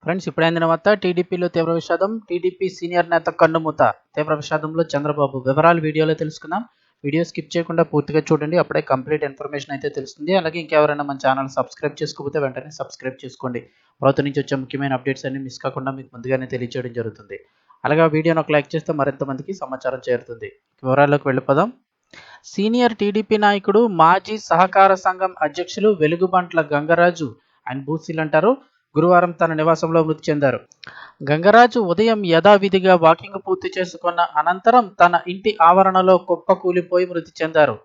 Friends ఇప్పుడైందిన వార్త టీడీపీలో తీవ్ర విషాదం. టీడీపీ సీనియర్ నేత కన్నుమూత. తీవ్ర విషాదంలో చంద్రబాబు. వివరాలు వీడియోలో తెలుసుకుందాం. వీడియో స్కిప్ చేయకుండా పూర్తిగా చూడండి. అప్పుడే కంప్లీట్ ఇన్ఫర్మేషన్ అయితే తెలుస్తుంది. అలాగే ఇంకెవరైనా మన ఛానల్ సబ్స్క్రైబ్ చేసుకోకపోతే వెంటనే సబ్స్క్రైబ్ చేసుకోండి. ప్రభుత్వం నుంచి వచ్చే ముఖ్యమైన అప్డేట్స్ అన్ని మిస్ కాకుండా మీకు ముందుగానే తెలియజేయడం జరుగుతుంది. అలాగే వీడియోని ఒక లైక్ చేస్తే మరింత మందికి సమాచారం చేరుతుంది. వివరాల్లోకి వెళ్ళిపోదాం. సీనియర్ టీడీపీ నాయకుడు, మాజీ సహకార సంఘం అధ్యక్షులు వెలుగుబంట్ల గంగరాజు, ఆయన బూసీలు అంటారు, గురువారం తన నివాసంలో మృతి చెందారు. గంగరాజు ఉదయం యథావిధిగా వాకింగ్ పూర్తి చేసుకున్న అనంతరం తన ఇంటి ఆవరణలో కుప్పకూలిపోయి మృతి చెందారు.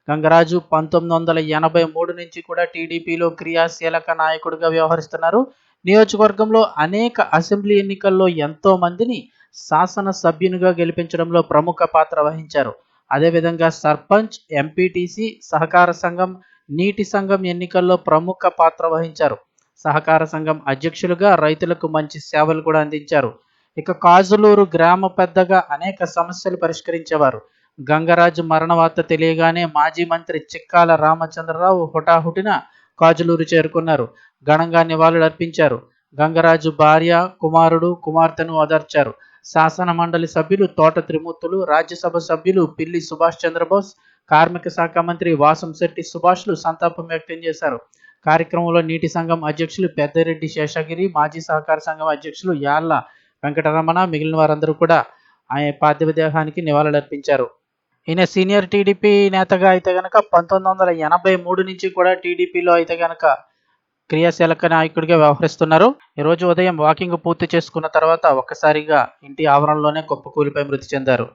గంగరాజు 1983 నుంచి కూడా టీడీపీలో క్రియాశీలక నాయకుడిగా వ్యవహరిస్తున్నారు. నియోజకవర్గంలో అనేక అసెంబ్లీ ఎన్నికల్లో ఎంతో మందిని శాసనసభ్యునిగా గెలిపించడంలో ప్రముఖ పాత్ర వహించారు. అదేవిధంగా సర్పంచ్, ఎంపీటీసీ, సహకార సంఘం, నీటి సంఘం ఎన్నికల్లో ప్రముఖ పాత్ర వహించారు. సహకార సంఘం అధ్యక్షులుగా రైతులకు మంచి సేవలు కూడా అందించారు. ఇక కాజులూరు గ్రామ పెద్దగా అనేక సమస్యలు పరిష్కరించేవారు. గంగరాజు మరణ వార్త తెలియగానే మాజీ మంత్రి చిక్కాల రామచంద్రరావు హుటాహుటిన కాజులూరు చేరుకున్నారు. ఘనంగా నివాళులర్పించారు. గంగరాజు భార్య, కుమారుడు, కుమార్తెను ఓదార్చారు. శాసన మండలి సభ్యులు తోట త్రిమూర్తులు, రాజ్యసభ సభ్యులు పిల్లి సుభాష్ చంద్రబోస్, కార్మిక శాఖ మంత్రి వాసంశెట్టి సుభాష్లు సంతాపం వ్యక్తం చేశారు. కార్యక్రమంలో నీటి సంఘం అధ్యక్షులు పెద్దిరెడ్డి శేషగిరి, మాజీ సహకార సంఘం అధ్యక్షులు యాళ్ల వెంకటరమణ, మిగిలిన వారందరూ కూడా ఆయన పార్థివ దేహానికి నివాళులర్పించారు. ఈయన సీనియర్ టీడీపీ నేతగా అయితే గనక 1983 నుంచి కూడా టీడీపీలో అయితే గనక క్రియాశీలక నాయకుడిగా వ్యవహరిస్తున్నారు. ఈరోజు ఉదయం వాకింగ్ పూర్తి చేసుకున్న తర్వాత ఒక్కసారిగా ఇంటి ఆవరణలోనే కుప్పకూలిపై మృతి చెందారు.